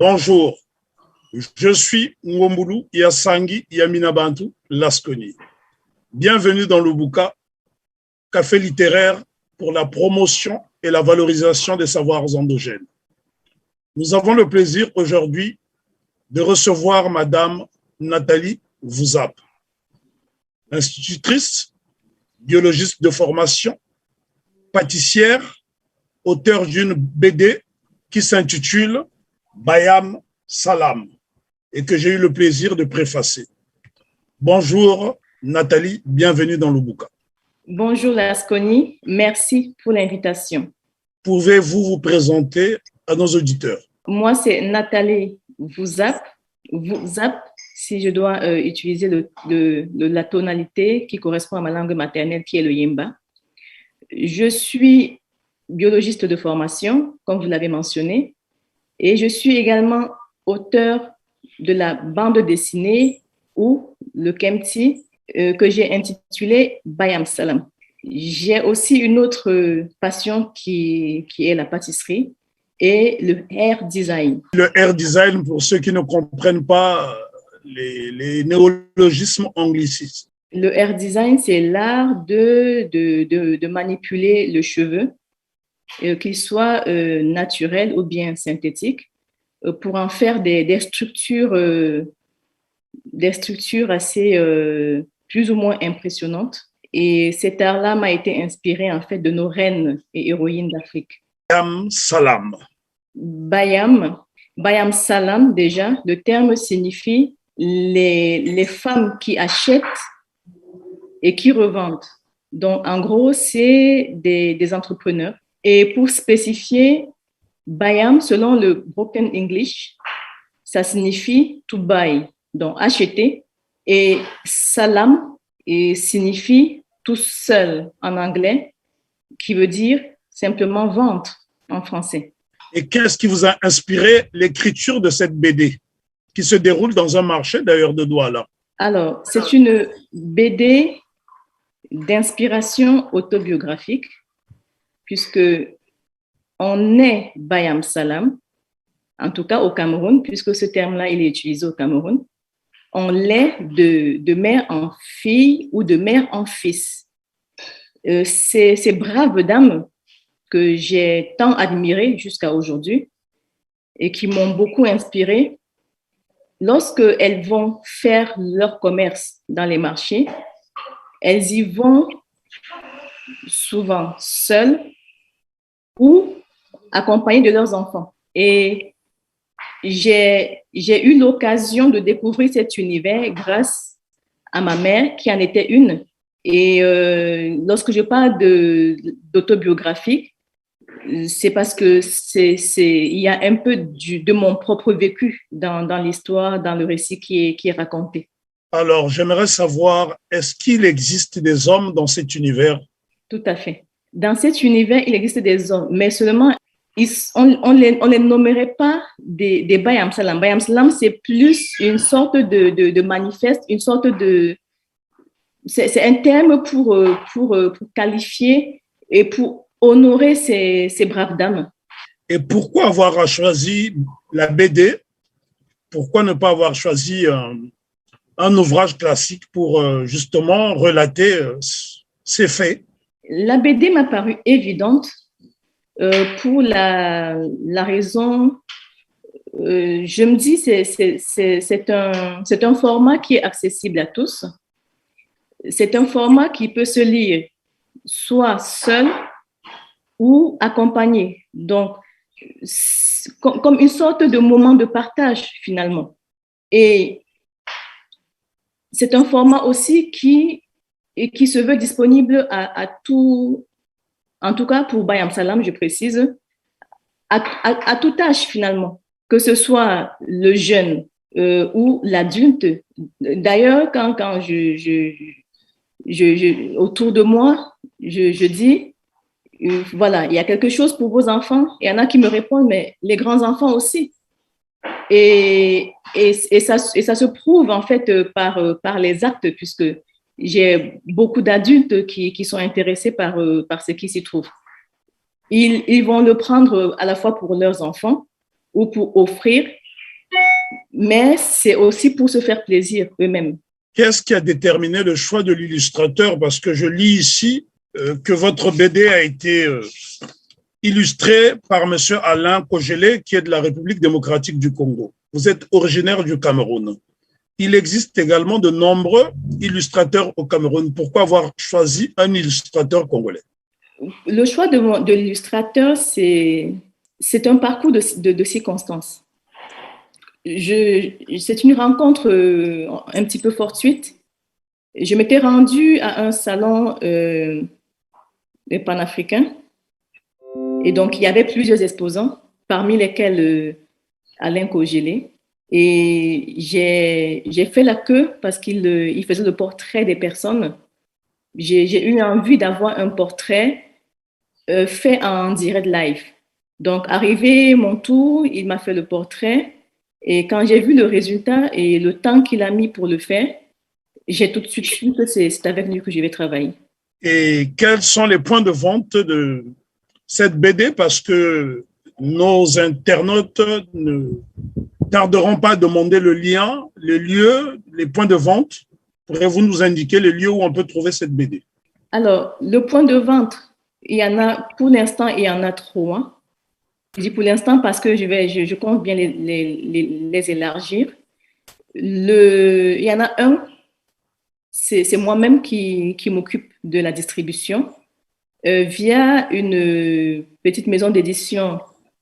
Bonjour, je suis Ngombulu Yasangi Yaminabantu Lasconi. Bienvenue dans le Buka, café littéraire pour la promotion et la valorisation des savoirs endogènes. Nous avons le plaisir aujourd'hui de recevoir Madame Nathalie Vouzap, institutrice, biologiste de formation, pâtissière, auteure d'une BD qui s'intitule Bayam Salam et que j'ai eu le plaisir de préfacer. Bonjour Nathalie, bienvenue dans le Buka. Bonjour Lasconi, merci pour l'invitation. Pouvez-vous vous présenter à nos auditeurs? Moi, c'est Nathalie Vouzap, si je dois utiliser la tonalité qui correspond à ma langue maternelle, qui est le Yemba. Je suis biologiste de formation, comme vous l'avez mentionné, et je suis également auteur de la bande dessinée ou le Kemti que j'ai intitulé Bayam Salam. J'ai aussi une autre passion qui est la pâtisserie et le hair design. Le hair design, pour ceux qui ne comprennent pas les néologismes anglicistes. Le hair design, c'est l'art de manipuler le cheveu, qu'il soit naturel ou bien synthétique, pour en faire des structures assez plus ou moins impressionnantes. Et cet art-là m'a été inspiré en fait de nos reines et héroïnes d'Afrique. Bayam Salam. Bayam Salam, déjà, le terme signifie les femmes qui achètent et qui revendent. Donc, en gros, c'est des entrepreneurs. Et pour spécifier, Bayam, selon le Broken English, ça signifie to buy, donc acheter. Et Salam signifie tout seul en anglais, qui veut dire simplement vente en français. Et qu'est-ce qui vous a inspiré l'écriture de cette BD, qui se déroule dans un marché d'ailleurs de Douala? Alors, c'est une BD d'inspiration autobiographique, puisque on est Bayam Salam, en tout cas au Cameroun, puisque ce terme-là, il est utilisé au Cameroun. On l'est de mère en fille ou de mère en fils. Ces braves dames que j'ai tant admirées jusqu'à aujourd'hui et qui m'ont beaucoup inspirée, lorsqu'elles vont faire leur commerce dans les marchés, elles y vont souvent seules ou accompagnées de leurs enfants. Et j'ai eu l'occasion de découvrir cet univers grâce à ma mère qui en était une. Et lorsque je parle d'autobiographique, c'est parce que il y a un peu de mon propre vécu dans l'histoire, dans le récit qui est raconté. Alors, j'aimerais savoir, est-ce qu'il existe des hommes dans cet univers? Tout à fait. Dans cet univers, il existe des hommes, mais seulement, on les nommerait pas des Bayam Salam. Bayam Salam, c'est plus une sorte de manifeste, une sorte de... C'est un terme pour qualifier et pour honorer ces braves dames. Et pourquoi avoir choisi la BD? Pourquoi ne pas avoir choisi un ouvrage classique pour justement relater ces faits? La BD m'a paru évidente pour la raison, je me dis, c'est un format qui est accessible à tous. C'est un format qui peut se lire soit seul ou accompagné. Donc, comme une sorte de moment de partage finalement. Et c'est un format aussi qui se veut disponible à tout, en tout cas pour Bayam Salam, je précise, à tout âge finalement, que ce soit le jeune ou l'adulte. D'ailleurs, quand autour de moi, je dis, voilà, il y a quelque chose pour vos enfants. Il y en a qui me répondent, mais les grands-enfants aussi. Et ça se prouve en fait par les actes, puisque j'ai beaucoup d'adultes qui sont intéressés par ce qui s'y trouve. Ils vont le prendre à la fois pour leurs enfants ou pour offrir mais c'est aussi pour se faire plaisir eux-mêmes. Qu'est-ce qui a déterminé le choix de l'illustrateur? Parce que je lis ici que votre BD a été illustré par M. Alain Kogele, qui est de la République démocratique du Congo. Vous êtes originaire du Cameroun. Il existe également de nombreux illustrateurs au Cameroun. Pourquoi avoir choisi un illustrateur congolais? Le choix de l'illustrateur, c'est un parcours de circonstances. C'est une rencontre un petit peu fortuite. Je m'étais rendue à un salon panafricain et donc il y avait plusieurs exposants, parmi lesquels Alain Kogele. Et j'ai fait la queue parce qu'il faisait le portrait des personnes. J'ai eu envie d'avoir un portrait fait en direct live. Donc, arrivé mon tour, il m'a fait le portrait. Et quand j'ai vu le résultat et le temps qu'il a mis pour le faire, j'ai tout de suite su que c'est avec lui que je vais travailler. Et quels sont les points de vente de cette BD? Parce que nos internautes ne tarderont pas à demander le lien, les lieux, les points de vente. Pourrez-vous nous indiquer les lieux où on peut trouver cette BD? Alors, le point de vente, il y en a, pour l'instant, il y en a 3. Je dis pour l'instant parce que je compte bien les élargir. Il y en a un, c'est moi-même qui m'occupe de la distribution via une petite maison d'édition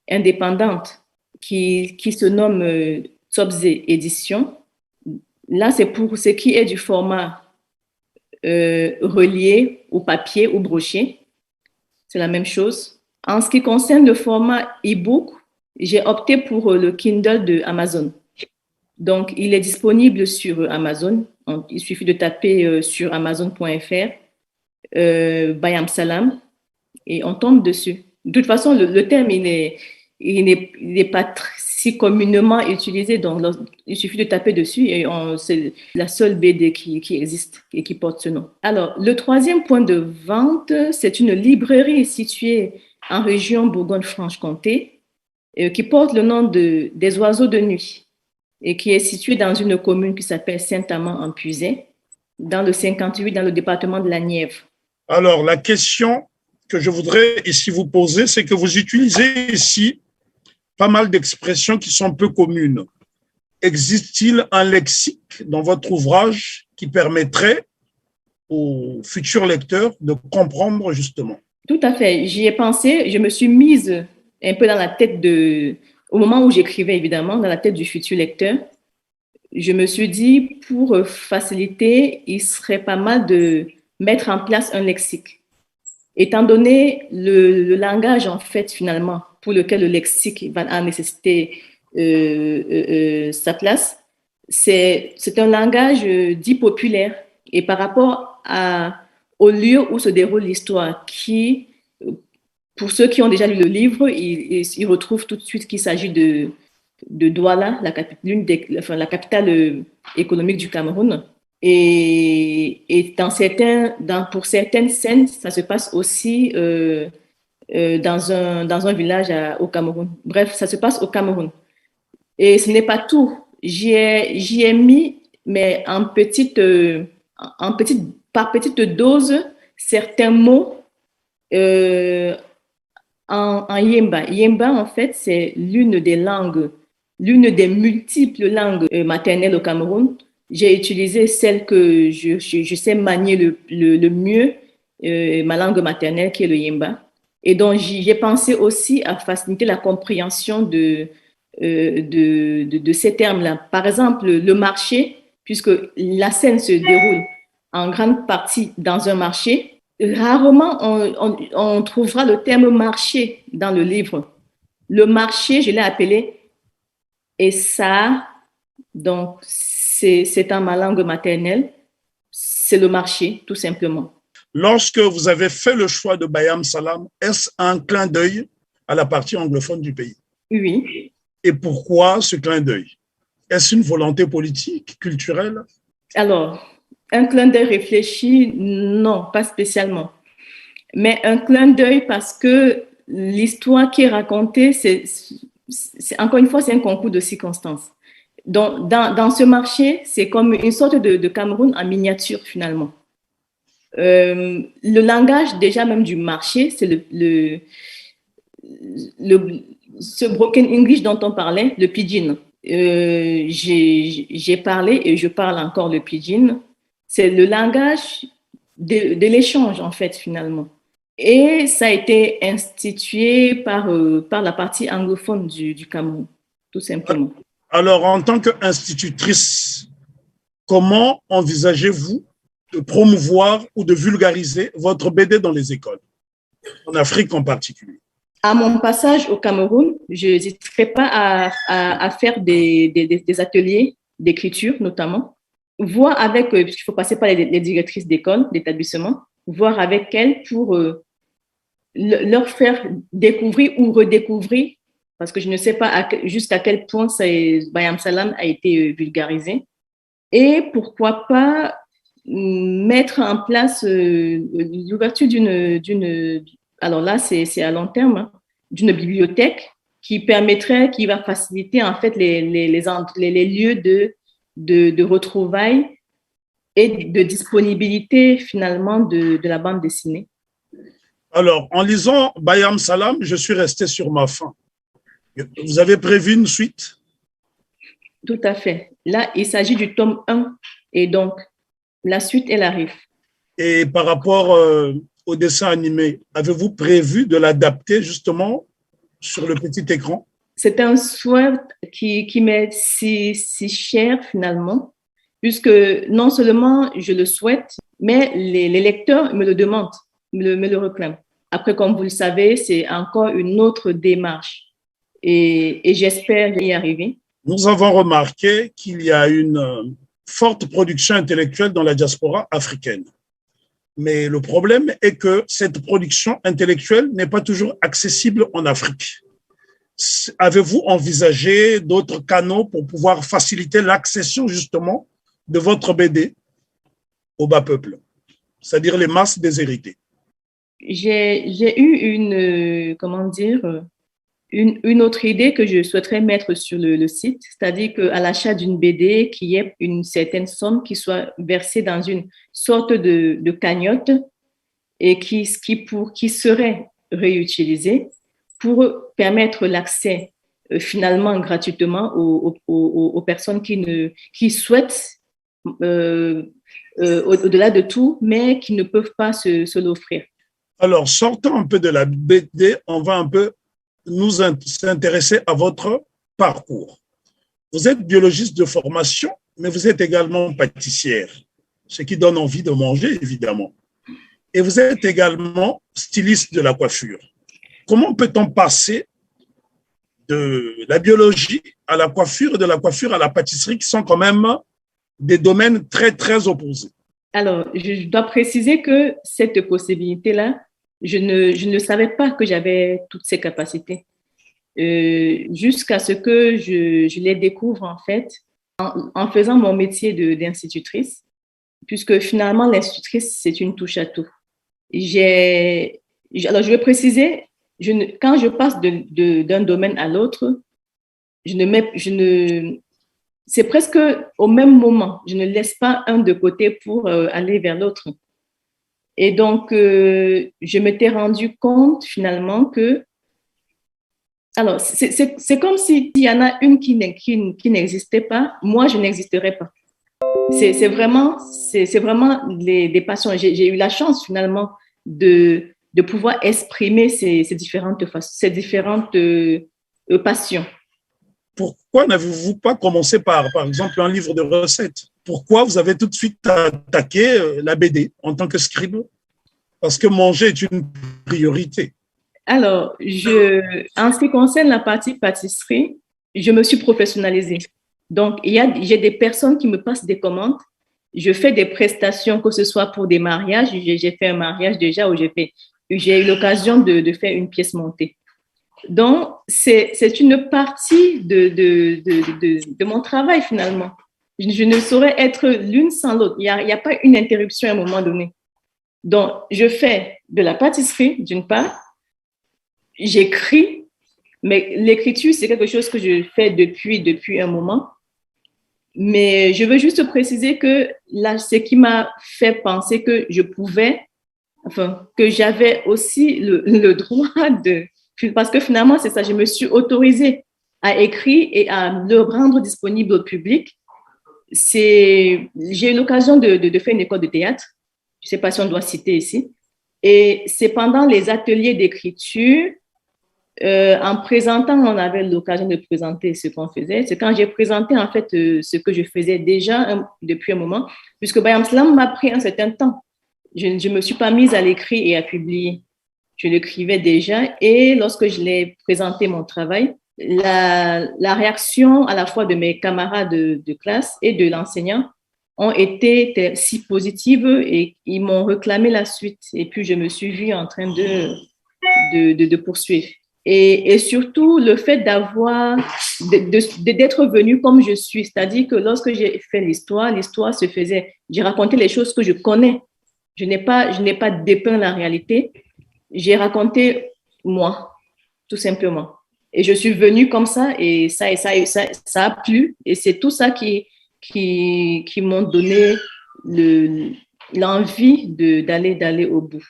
indépendante qui se nomme Tsobze Édition. Là, c'est pour ce qui est du format relié au papier ou broché. C'est la même chose. En ce qui concerne le format e-book, j'ai opté pour le Kindle de Amazon. Donc, il est disponible sur Amazon. Il suffit de taper sur amazon.fr, Bayam Salam, et on tombe dessus. De toute façon, le terme, il n'est pas si communément utilisé. Donc, il suffit de taper dessus et c'est la seule BD qui existe et qui porte ce nom. Alors, le troisième point de vente, c'est une librairie située en région Bourgogne-Franche-Comté qui porte le nom des oiseaux de nuit et qui est située dans une commune qui s'appelle Saint-Amand-en-Puisaye, dans le 58, dans le département de la Nièvre. Alors, la question que je voudrais ici vous poser, c'est que vous utilisez ici pas mal d'expressions qui sont peu communes. Existe-t-il un lexique dans votre ouvrage qui permettrait aux futurs lecteurs de comprendre justement? Tout à fait. J'y ai pensé. Je me suis mise un peu dans la tête au moment où j'écrivais, évidemment, dans la tête du futur lecteur. Je me suis dit, pour faciliter, il serait pas mal de mettre en place un lexique. Étant donné le langage, en fait, finalement, pour lequel le lexique va en nécessiter sa place, c'est un langage dit populaire. Et par rapport au lieu où se déroule l'histoire, qui, pour ceux qui ont déjà lu le livre, ils retrouvent tout de suite qu'il s'agit de Douala, la capitale économique du Cameroun. Et pour certaines scènes, ça se passe aussi dans un village au Cameroun. Bref, ça se passe au Cameroun. Et ce n'est pas tout. J'y ai mis, mais par petite dose, certains mots en Yemba. Yemba, en fait, c'est l'une des multiples langues maternelles au Cameroun. J'ai utilisé celle que je sais manier le mieux, ma langue maternelle, qui est le Yemba. Et donc, j'ai pensé aussi à faciliter la compréhension de ces termes-là. Par exemple, le marché, puisque la scène se déroule en grande partie dans un marché, rarement on trouvera le terme marché dans le livre. Le marché, je l'ai appelé Essa, donc c'est dans ma langue maternelle, c'est le marché, tout simplement. Lorsque vous avez fait le choix de Bayam Salam, est-ce un clin d'œil à la partie anglophone du pays? Oui. Et pourquoi ce clin d'œil? Est-ce une volonté politique, culturelle? Alors, un clin d'œil réfléchi, non, pas spécialement. Mais un clin d'œil parce que l'histoire qui est racontée, encore une fois, c'est un concours de circonstances. Donc, dans ce marché, c'est comme une sorte de Cameroun en miniature, finalement. Le langage, déjà même du marché, c'est ce broken English dont on parlait, le pidgin. J'ai parlé et je parle encore le pidgin. C'est le langage de l'échange, en fait, finalement. Et ça a été institué par la partie anglophone du Cameroun, tout simplement. Alors, en tant qu'institutrice, comment envisagez-vous de promouvoir ou de vulgariser votre BD dans les écoles, en Afrique en particulier? À mon passage au Cameroun, je n'hésiterai pas à faire des ateliers d'écriture, notamment, voir avec, puisqu'il faut passer par les directrices d'école, d'établissement, voir avec elles pour leur faire découvrir ou redécouvrir, parce que je ne sais pas jusqu'à quel point Bayam Salam a été vulgarisé, et pourquoi pas mettre en place l'ouverture alors là, c'est à long terme, hein, d'une bibliothèque qui va faciliter en fait les lieux de retrouvailles et de disponibilité finalement de la bande dessinée. Alors, en lisant Bayam Salam, je suis resté sur ma faim. Vous avez prévu une suite? Tout à fait. Là, il s'agit du tome 1 et donc la suite, elle arrive. Et par rapport au dessin animé, avez-vous prévu de l'adapter justement sur le petit écran? C'est un souhait qui m'est si cher finalement, puisque non seulement je le souhaite, mais les lecteurs me le demandent, me le réclament. Après, comme vous le savez, c'est encore une autre démarche et j'espère y arriver. Nous avons remarqué qu'il y a une forte production intellectuelle dans la diaspora africaine. Mais le problème est que cette production intellectuelle n'est pas toujours accessible en Afrique. Avez-vous envisagé d'autres canaux pour pouvoir faciliter l'accession justement de votre BD au bas peuple, c'est-à-dire les masses déshéritées? J'ai eu une autre idée que je souhaiterais mettre sur le site, c'est-à-dire qu'à l'achat d'une BD, qu'il y ait une certaine somme qui soit versée dans une sorte de cagnotte et qui serait réutilisée pour permettre l'accès finalement gratuitement aux personnes qui souhaitent au-delà de tout, mais qui ne peuvent pas se l'offrir. Alors, sortant un peu de la BD, on va un peu nous s'intéresser à votre parcours. Vous êtes biologiste de formation, mais vous êtes également pâtissière, ce qui donne envie de manger, évidemment. Et vous êtes également styliste de la coiffure. Comment peut-on passer de la biologie à la coiffure et de la coiffure à la pâtisserie, qui sont quand même des domaines très, très opposés? Alors, je dois préciser que cette possibilité-là, je ne savais pas que j'avais toutes ces capacités jusqu'à ce que je les découvre en fait en faisant mon métier d'institutrice, puisque finalement l'institutrice, c'est une touche à tout. Alors, je vais préciser, quand je passe d'un domaine à l'autre, c'est presque au même moment. Je ne laisse pas un de côté pour aller vers l'autre. Et donc, je m'étais rendu compte finalement que, alors, c'est comme s'il y en a une qui n'existait pas, moi, je n'existerais pas. C'est vraiment des passions. J'ai eu la chance finalement de pouvoir exprimer ces différentes passions. Pourquoi n'avez-vous pas commencé par exemple, un livre de recettes? Pourquoi vous avez tout de suite attaqué la BD en tant que scribe? Parce que manger est une priorité. Alors, en ce qui concerne la partie pâtisserie, je me suis professionnalisée. Donc, j'ai des personnes qui me passent des commandes. Je fais des prestations, que ce soit pour des mariages. J'ai fait un mariage déjà où j'ai eu l'occasion de faire une pièce montée. Donc, c'est une partie de mon travail finalement. Je ne saurais être l'une sans l'autre. Il n'y a pas une interruption à un moment donné. Donc, je fais de la pâtisserie d'une part, j'écris, mais l'écriture, c'est quelque chose que je fais depuis un moment. Mais je veux juste préciser que là, ce qui m'a fait penser que je pouvais, enfin, que j'avais aussi le droit de, parce que finalement, c'est ça, je me suis autorisée à écrire et à le rendre disponible au public. J'ai eu l'occasion de faire une école de théâtre. Je ne sais pas si on doit citer ici. Et c'est pendant les ateliers d'écriture, en présentant, on avait l'occasion de présenter ce qu'on faisait. C'est quand j'ai présenté en fait ce que je faisais déjà depuis un moment, puisque Bayam Slam m'a pris un certain temps. Je ne me suis pas mise à l'écrire et à publier. Je l'écrivais déjà et lorsque je l'ai présenté mon travail, la réaction à la fois de mes camarades de classe et de l'enseignant ont été si positives et ils m'ont réclamé la suite. Et puis, je me suis vue en train de poursuivre. Et surtout, le fait d'être venue comme je suis, c'est-à-dire que lorsque j'ai fait l'histoire se faisait. J'ai raconté les choses que je connais. Je n'ai pas dépeint la réalité. J'ai raconté moi, tout simplement. Et je suis venue comme ça et ça a plu. Et c'est tout ça qui m'ont donné l'envie d'aller au bout.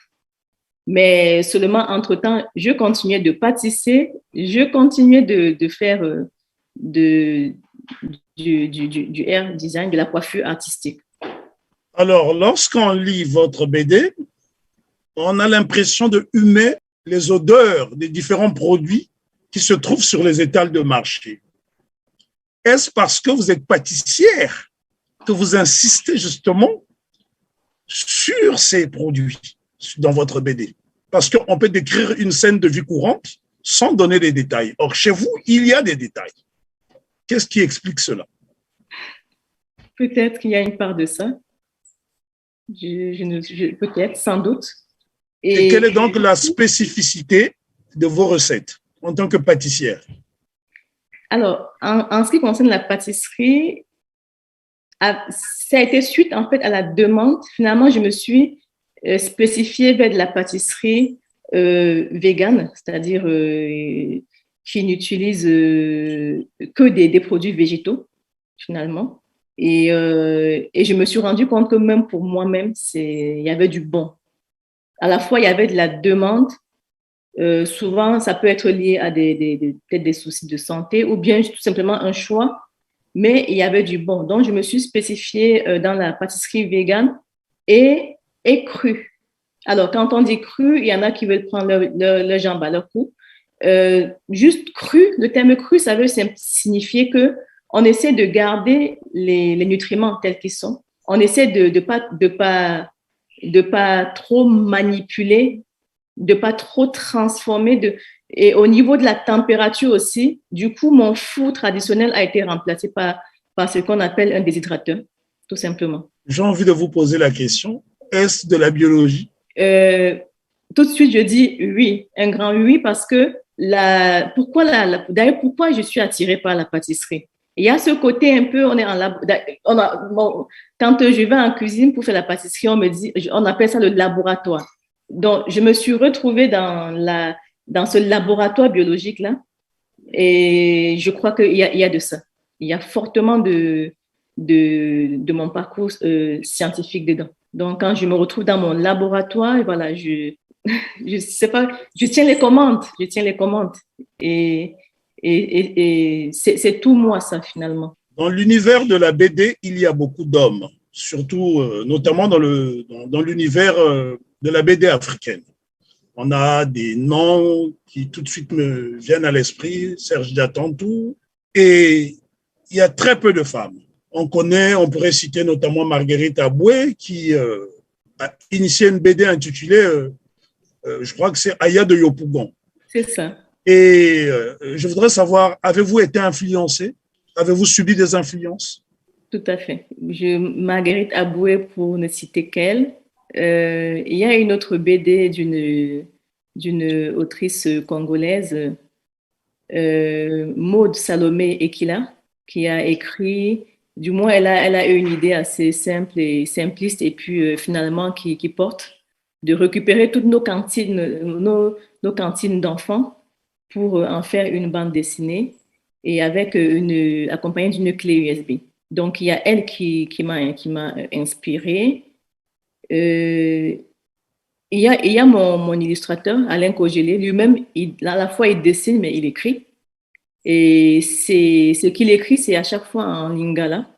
Mais seulement, entre-temps, je continuais de pâtisser, je continuais de faire du hair design, de la coiffure artistique. Alors, lorsqu'on lit votre BD, on a l'impression de humer les odeurs des différents produits qui se trouvent sur les étals de marché. Est-ce parce que vous êtes pâtissière que vous insistez justement sur ces produits dans votre BD? Parce qu'on peut décrire une scène de vie courante sans donner des détails. Or, chez vous, il y a des détails. Qu'est-ce qui explique cela? Peut-être qu'il y a une part de ça. Peut-être, sans doute. Et quelle est donc la spécificité de vos recettes en tant que pâtissière? Alors, en ce qui concerne la pâtisserie, ça a été suite en fait à la demande. Finalement, je me suis spécifiée vers de la pâtisserie végane, c'est-à-dire qui n'utilise que des produits végétaux, finalement. Et je me suis rendu compte que même pour moi-même, il y avait du bon. À la fois, il y avait de la demande. Souvent, ça peut être lié à peut-être des soucis de santé ou bien tout simplement un choix, mais il y avait du bon. Donc, je me suis spécifiée dans la pâtisserie végane et crue. Alors, quand on dit cru, il y en a qui veulent prendre le jambe à leur cou. Juste cru, le terme cru, ça veut signifier que on essaie de garder les nutriments tels qu'ils sont. On essaie de pas trop manipuler, de pas trop transformer. Et au niveau de la température aussi, du coup, mon four traditionnel a été remplacé par ce qu'on appelle un déshydrateur, tout simplement. J'ai envie de vous poser la question, est-ce de la biologie? Tout de suite, je dis oui, un grand oui, parce que d'ailleurs, pourquoi je suis attirée par la pâtisserie? Il y a ce côté un peu, quand je vais en cuisine pour faire la pâtisserie, on appelle ça le laboratoire. Donc, je me suis retrouvée dans ce laboratoire biologique-là et je crois qu'il y a de ça. Il y a fortement de mon parcours scientifique dedans. Donc, quand je me retrouve dans mon laboratoire, voilà, je sais pas, je tiens les commandes. Et c'est tout moi, ça, finalement. Dans l'univers de la BD, il y a beaucoup d'hommes, surtout, notamment dans l'univers de la BD africaine. On a des noms qui tout de suite me viennent à l'esprit, Serge Diatantou, et il y a très peu de femmes. On pourrait citer notamment Marguerite Aboué, qui a initié une BD intitulée, je crois que c'est Aya de Yopougon. C'est ça. Et je voudrais savoir, avez-vous été influencé? Avez-vous subi des influences? Tout à fait. Marguerite Aboué, pour ne citer qu'elle. Il y a une autre BD d'une autrice congolaise, Maud Salomé Ekila, qui a écrit, du moins elle a eu une idée assez simple et simpliste et puis finalement qui porte de récupérer toutes nos cantines d'enfants pour en faire une bande dessinée et accompagnée d'une clé USB. Donc, il y a elle qui m'a inspirée. Il y a mon illustrateur, Alain Kogélé, lui-même, à la fois il dessine, mais il écrit. Et ce qu'il écrit, c'est à chaque fois en lingala.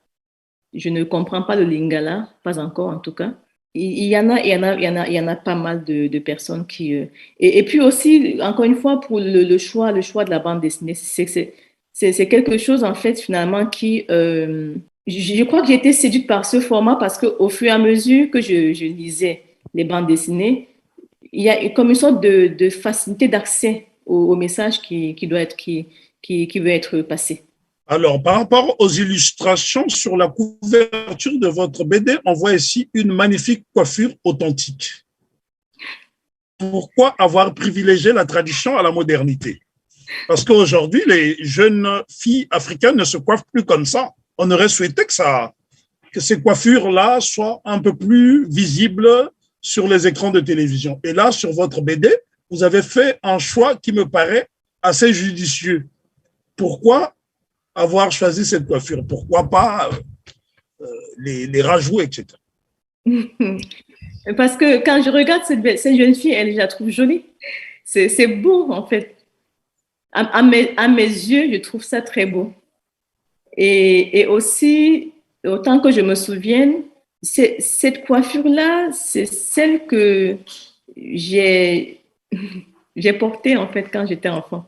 Je ne comprends pas le lingala, pas encore en tout cas. Il y en a pas mal de personnes qui. Et puis aussi, encore une fois, pour le choix de la bande dessinée, c'est quelque chose en fait finalement qui. Je crois que j'ai été séduite par ce format parce qu'au fur et à mesure que je lisais les bandes dessinées, il y a comme une sorte de facilité d'accès au message qui veut être passé. Alors, par rapport aux illustrations sur la couverture de votre BD, on voit ici une magnifique coiffure authentique. Pourquoi avoir privilégié la tradition à la modernité? Parce qu'aujourd'hui, les jeunes filles africaines ne se coiffent plus comme ça. On aurait souhaité que ces coiffures-là soient un peu plus visibles sur les écrans de télévision. Et là, sur votre BD, vous avez fait un choix qui me paraît assez judicieux. Pourquoi avoir choisi cette coiffure? Pourquoi pas les rajouts, etc. Parce que quand je regarde cette jeune fille, je la trouve jolie. C'est beau, en fait. À mes yeux, je trouve ça très beau. Et aussi, autant que je me souvienne, cette coiffure-là, c'est celle que j'ai portée, en fait, quand j'étais enfant.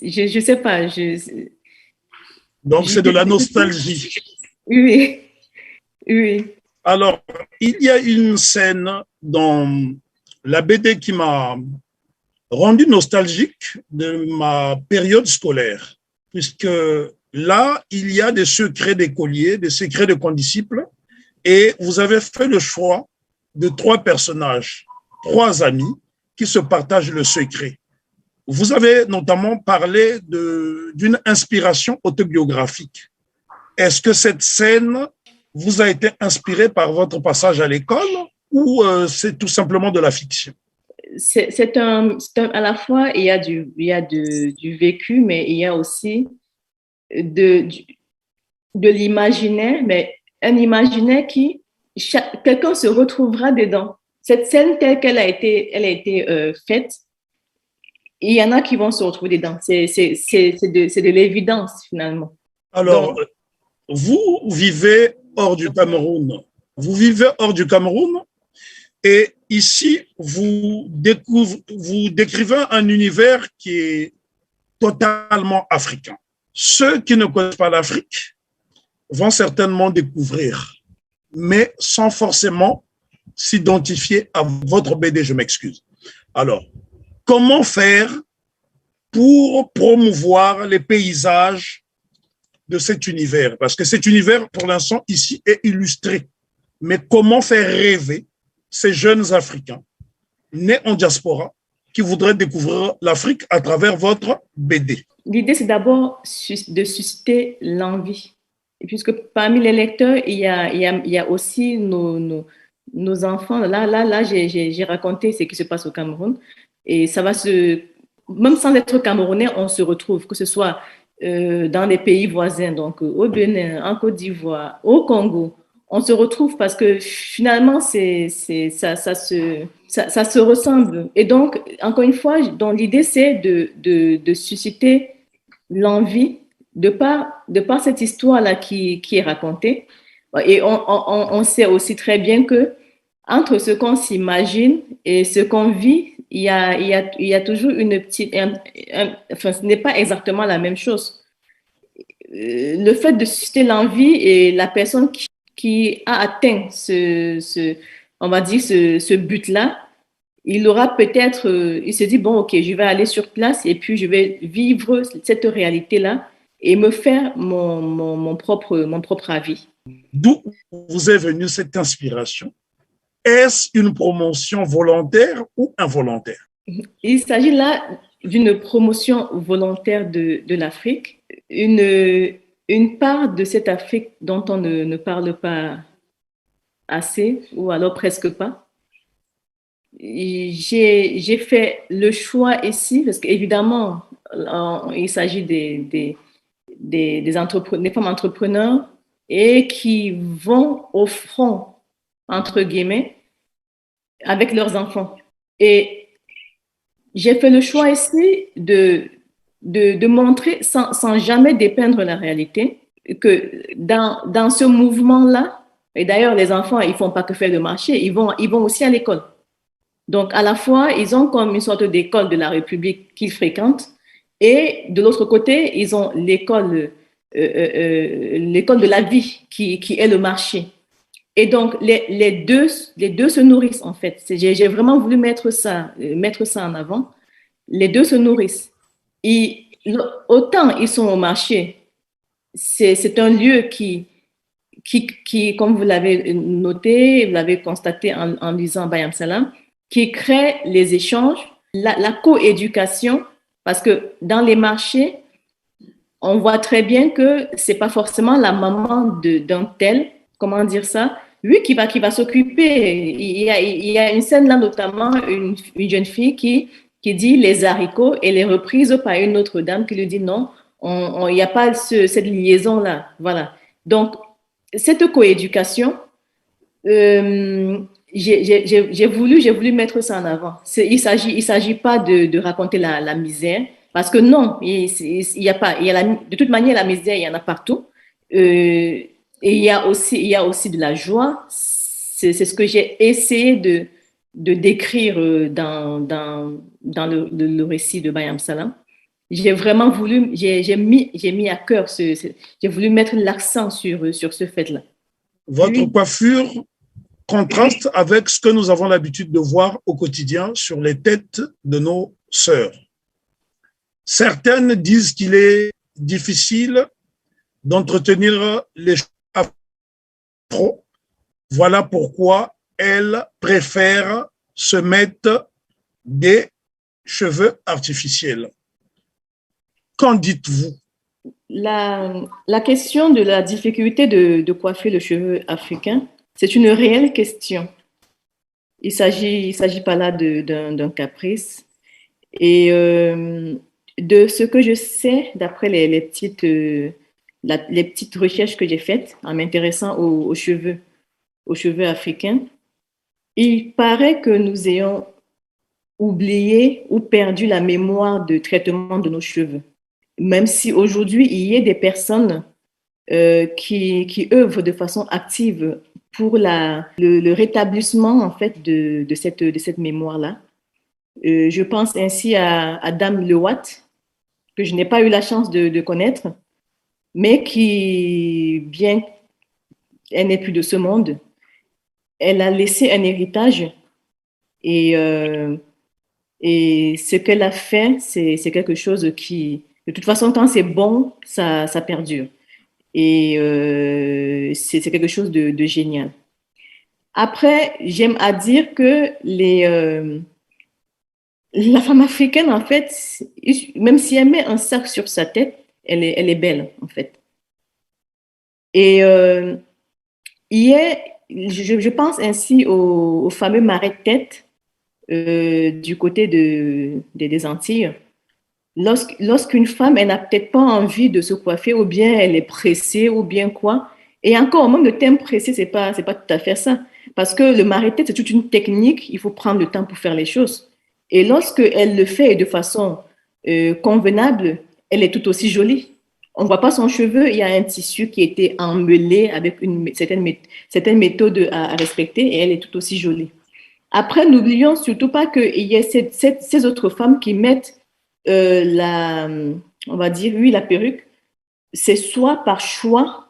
Je sais pas. Donc, c'est de la nostalgie. Oui, oui. Alors, il y a une scène dans la BD qui m'a rendu nostalgique de ma période scolaire, puisque là, il y a des secrets d'écoliers, des secrets de condisciples, et vous avez fait le choix de 3 personnages, 3 amis qui se partagent le secret. Vous avez notamment parlé d'une inspiration autobiographique. Est-ce que cette scène vous a été inspirée par votre passage à l'école ou c'est tout simplement de la fiction? À la fois, il y a du vécu, mais il y a aussi de l'imaginaire, mais un imaginaire quelqu'un se retrouvera dedans. Cette scène telle qu'elle a été faite, il y en a qui vont se retrouver dedans. C'est de l'évidence finalement. Alors, vous vivez hors du Cameroun. Vous vivez hors du Cameroun et ici, vous décrivez un univers qui est totalement africain. Ceux qui ne connaissent pas l'Afrique vont certainement découvrir, mais sans forcément s'identifier à votre BD, je m'excuse. Alors, comment faire pour promouvoir les paysages de cet univers? Parce que cet univers, pour l'instant, ici, est illustré. Mais comment faire rêver ces jeunes Africains nés en diaspora qui voudraient découvrir l'Afrique à travers votre BD? L'idée, c'est d'abord de susciter l'envie. Et puisque parmi les lecteurs, il y a aussi nos enfants. Là, j'ai raconté ce qui se passe au Cameroun. Et ça va même sans être camerounais, on se retrouve, que ce soit dans les pays voisins, donc au Bénin, en Côte d'Ivoire, au Congo. On se retrouve parce que finalement, ça se ressemble. Et donc, encore une fois, l'idée, c'est de susciter l'envie de par cette histoire-là qui est racontée. Et on sait aussi très bien que entre ce qu'on s'imagine et ce qu'on vit, il y a toujours une petite... Enfin, ce n'est pas exactement la même chose. Le fait de susciter l'envie et la personne qui a atteint on va dire, ce but-là, il aura peut-être, il se dit, bon, ok, je vais aller sur place et puis je vais vivre cette réalité-là et me faire mon propre avis. D'où vous est venue cette inspiration? Est-ce une promotion volontaire ou involontaire? Il s'agit là d'une promotion volontaire de l'Afrique, une part de cette Afrique dont on ne parle pas assez ou alors presque pas. J'ai fait le choix ici parce qu'évidemment, il s'agit des femmes entrepreneurs et qui vont au front, entre guillemets, avec leurs enfants. Et j'ai fait le choix ici de montrer, sans jamais dépeindre la réalité, que dans ce mouvement-là, et d'ailleurs, les enfants, ils ne font pas que faire le marché, ils vont aussi à l'école. Donc, à la fois, ils ont comme une sorte d'école de la République qu'ils fréquentent, et de l'autre côté, ils ont l'école de la vie qui est le marché. Et donc, les deux se nourrissent, en fait. J'ai vraiment voulu mettre ça en avant. Les deux se nourrissent. Et autant ils sont au marché, c'est un lieu qui, comme vous l'avez noté, vous l'avez constaté en lisant Bayam Salam, qui crée les échanges, la coéducation, parce que dans les marchés, on voit très bien que c'est pas forcément la maman d'un tel, comment dire ça, lui qui va s'occuper. Il y a une scène là, notamment une jeune fille qui dit les haricots et les reprises par une autre dame qui lui dit non, il n'y a pas cette liaison là. Voilà. Donc, cette coéducation, j'ai voulu mettre ça en avant. Il s'agit pas de raconter la misère, parce que non, il y a pas, de toute manière, la misère, il y en a partout. Et il y a aussi de la joie. C'est ce que j'ai essayé de décrire dans le récit de Bayam Salam. J'ai vraiment voulu, j'ai mis à cœur j'ai voulu mettre l'accent sur ce fait-là. Votre coiffure contraste avec ce que nous avons l'habitude de voir au quotidien sur les têtes de nos sœurs. Certaines disent qu'il est difficile d'entretenir les cheveux afro. Voilà pourquoi elles préfèrent se mettre des cheveux artificiels. Qu'en dites-vous? La question de la difficulté de coiffer le cheveu africain, c'est une réelle question. Il s'agit pas là d'un caprice. Et de ce que je sais, d'après les petites recherches que j'ai faites en m'intéressant aux cheveux africains, il paraît que nous ayons oublié ou perdu la mémoire de traitement de nos cheveux. Même si aujourd'hui, il y a des personnes qui œuvrent de façon active pour le rétablissement en fait de cette mémoire-là. Je pense ainsi à Dame Lewat, que je n'ai pas eu la chance de connaître, mais qui, bien qu'elle n'est plus de ce monde, elle a laissé un héritage et ce qu'elle a fait, c'est quelque chose qui, de toute façon, quand c'est bon, ça perdure. Et c'est quelque chose de génial. Après, j'aime à dire que la femme africaine, en fait, même si elle met un sac sur sa tête, elle est belle, en fait. Et je pense ainsi au fameux marais de tête du côté des Antilles. Lorsqu'une femme, elle n'a peut-être pas envie de se coiffer, ou bien elle est pressée, ou bien quoi. Et encore, même le terme pressé, c'est pas tout à fait ça. Parce que le marais de tête, c'est toute une technique, il faut prendre le temps pour faire les choses. Et lorsqu'elle le fait de façon convenable, elle est tout aussi jolie. On ne voit pas son cheveu, il y a un tissu qui a été emmêlé avec certaines méthodes à respecter, et elle est tout aussi jolie. Après, n'oublions surtout pas qu'il y a ces autres femmes qui mettent on va dire, oui, la perruque, c'est soit par choix,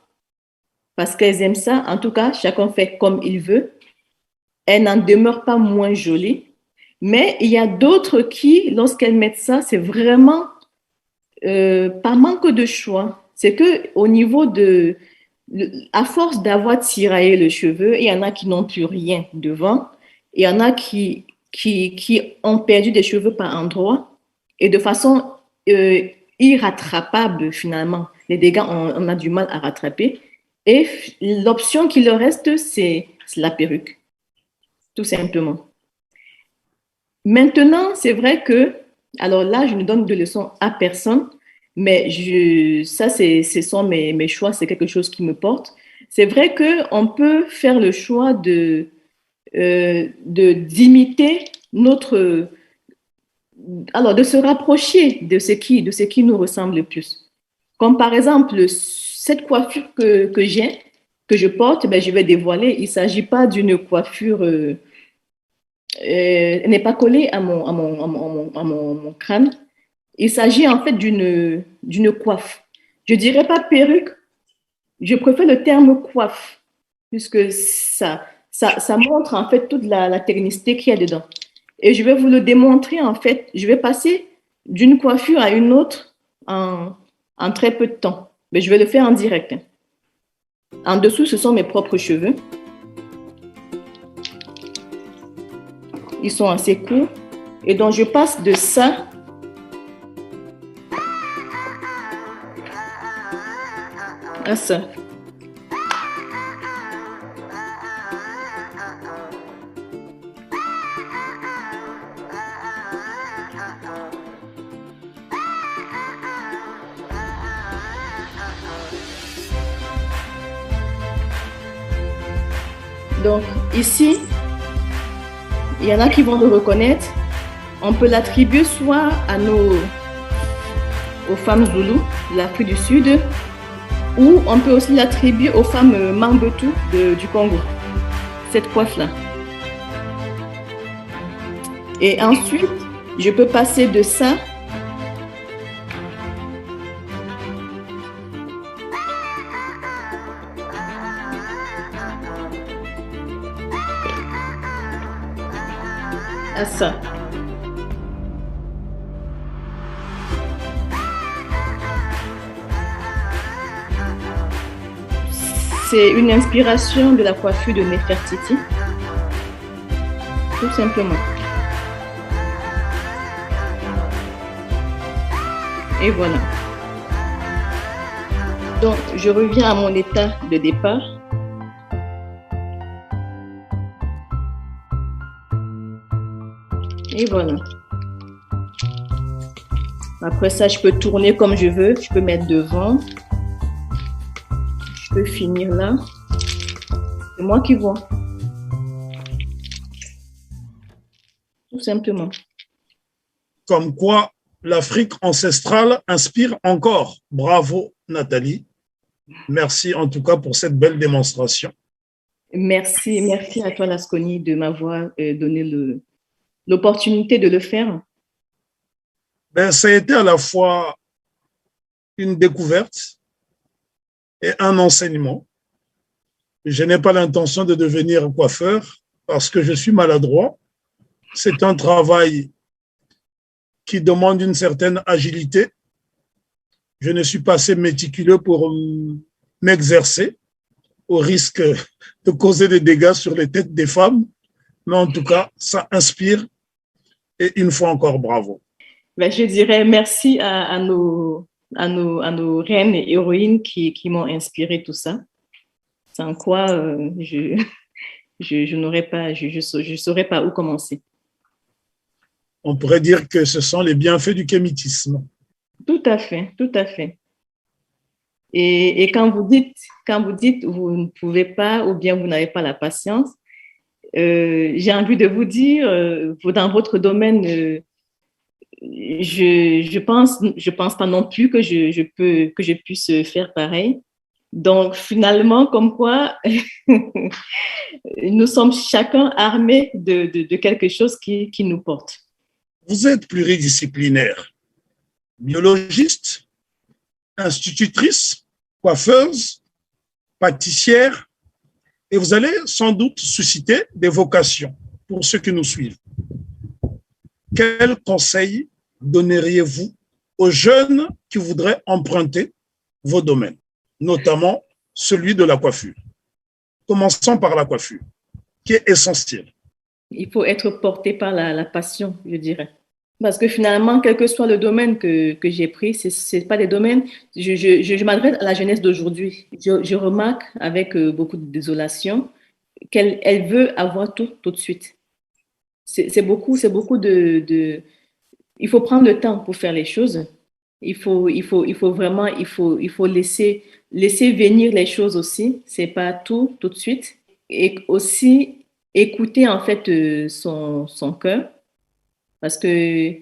parce qu'elles aiment ça, en tout cas, chacun fait comme il veut. Elle n'en demeure pas moins jolie. Mais il y a d'autres qui, lorsqu'elles mettent ça, c'est vraiment par manque de choix. C'est qu'au niveau à force d'avoir tiraillé le cheveu, il y en a qui n'ont plus rien devant. Il y en a qui ont perdu des cheveux par endroits et de façon irrattrapable finalement. Les dégâts, on a du mal à rattraper. Et l'option qui leur reste, c'est la perruque, tout simplement. Maintenant, c'est vrai que, alors là, je ne donne de leçons à personne, mais ce sont mes choix, c'est quelque chose qui me porte. c'est vrai qu'on peut faire le choix d'imiter notre, alors de se rapprocher de ce qui nous ressemble le plus. Comme par exemple, cette coiffure que j'ai, que je porte, ben, je vais dévoiler. Il ne s'agit pas d'une coiffure, elle n'est pas collée à mon crâne. Il s'agit en fait d'une coiffe. Je ne dirais pas perruque, je préfère le terme coiffe, puisque ça montre en fait toute la technicité qu'il y a dedans. Et je vais vous le démontrer en fait. Je vais passer d'une coiffure à une autre en très peu de temps. Mais je vais le faire en direct. En dessous, ce sont mes propres cheveux. Ils sont assez courts. Et donc, je passe de ça à ça. Donc, ici, il y en a qui vont le reconnaître. On peut l'attribuer soit aux femmes zoulous de l'Afrique du Sud, ou on peut aussi l'attribuer aux femmes Mangbetu du Congo, cette coiffe-là. Et ensuite, je peux passer de ça à ça. C'est une inspiration de la coiffure de Nefertiti, tout simplement. Et voilà. Donc, je reviens à mon état de départ. Et voilà. Après ça, je peux tourner comme je veux. Je peux mettre devant. Je peux finir là. C'est moi qui vois. Tout simplement. Comme quoi, l'Afrique ancestrale inspire encore. Bravo, Nathalie. Merci en tout cas pour cette belle démonstration. Merci à toi, Lasconi, de m'avoir donné l'opportunité de le faire. Ben, ça a été à la fois une découverte et un enseignement. Je n'ai pas l'intention de devenir coiffeur parce que je suis maladroit. C'est un travail qui demande une certaine agilité. Je ne suis pas assez méticuleux pour m'exercer au risque de causer des dégâts sur les têtes des femmes. Mais en tout cas, ça inspire et une fois encore, bravo. Ben, je dirais merci à nos reines et héroïnes qui m'ont inspiré tout ça. Sans quoi, je n'aurais pas, je saurais pas où commencer. On pourrait dire que ce sont les bienfaits du kémitisme. Tout à fait, tout à fait. Et quand vous dites vous ne pouvez pas ou bien vous n'avez pas la patience, j'ai envie de vous dire, dans votre domaine, je pense pas non plus que je puisse faire pareil. Donc finalement, comme quoi, nous sommes chacun armés de quelque chose qui nous porte. Vous êtes pluridisciplinaire, biologiste, institutrice, coiffeuse, pâtissière, et vous allez sans doute susciter des vocations pour ceux qui nous suivent. Quels conseils donneriez-vous aux jeunes qui voudraient emprunter vos domaines, notamment celui de la coiffure? Commençons par la coiffure, qui est essentielle. Il faut être porté par la passion, je dirais. Parce que finalement, quel que soit le domaine que j'ai pris, c'est pas des domaines. Je m'adresse à la jeunesse d'aujourd'hui. Je remarque avec beaucoup de désolation qu'elle veut avoir tout de suite. C'est beaucoup de. Il faut prendre le temps pour faire les choses. Il faut vraiment, il faut laisser venir les choses aussi. C'est pas tout de suite. Et aussi écouter en fait son cœur. Parce que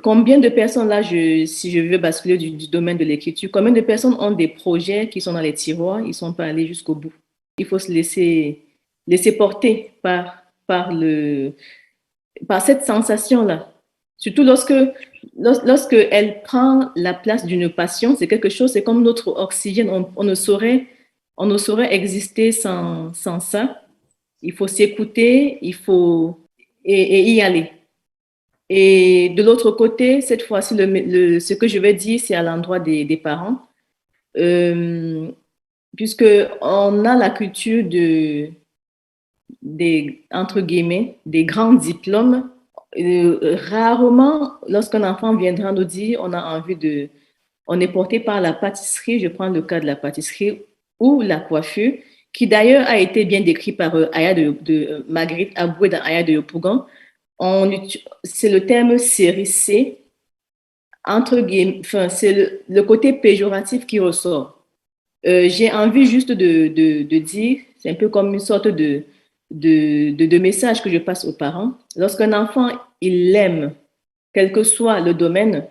combien de personnes là, si je veux basculer du domaine de l'écriture, combien de personnes ont des projets qui sont dans les tiroirs, ils ne sont pas allés jusqu'au bout. Il faut se laisser porter par cette sensation-là. Surtout lorsque elle prend la place d'une passion, c'est quelque chose, c'est comme notre oxygène. On ne saurait exister sans ça. Il faut s'écouter, et y aller. Et de l'autre côté, cette fois-ci, ce que je vais dire, c'est à l'endroit des parents. Puisqu'on a la culture entre guillemets, des grands diplômes. Rarement, lorsqu'un enfant viendra nous dire, on est porté par la pâtisserie, je prends le cas de la pâtisserie, ou la coiffure, qui d'ailleurs a été bien décrit par Aya de Marguerite Aboué dans Aya de Yopougon. C'est le terme série C, entre guillemets, enfin, c'est le côté péjoratif qui ressort. J'ai envie juste de dire, c'est un peu comme une sorte de message que je passe aux parents. Lorsqu'un enfant, il l'aime, quel que soit le domaine,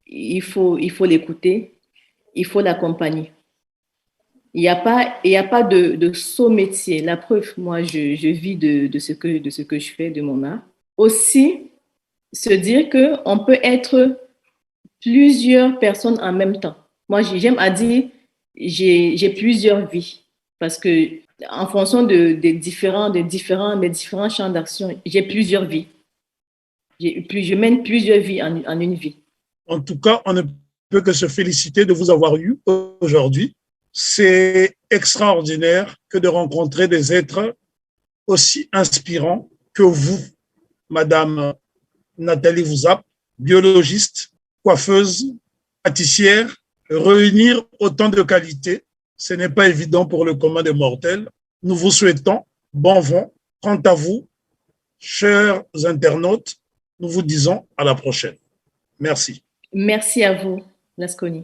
il faut l'écouter, il faut l'accompagner. Il n'y a pas de saut métier. La preuve, moi, je vis de ce que je fais, de mon art. Aussi, se dire qu'on peut être plusieurs personnes en même temps. Moi, j'aime à dire, j'ai plusieurs vies. Parce que en fonction des différents champs d'action, j'ai plusieurs vies. Je mène plusieurs vies en une vie. En tout cas, on ne peut que se féliciter de vous avoir eu aujourd'hui. C'est extraordinaire que de rencontrer des êtres aussi inspirants que vous, Madame Nathalie Vouzap, biologiste, coiffeuse, pâtissière. Réunir autant de qualités, ce n'est pas évident pour le commun des mortels. Nous vous souhaitons bon vent. Quant à vous, chers internautes, nous vous disons à la prochaine. Merci. Merci à vous, Lasconi.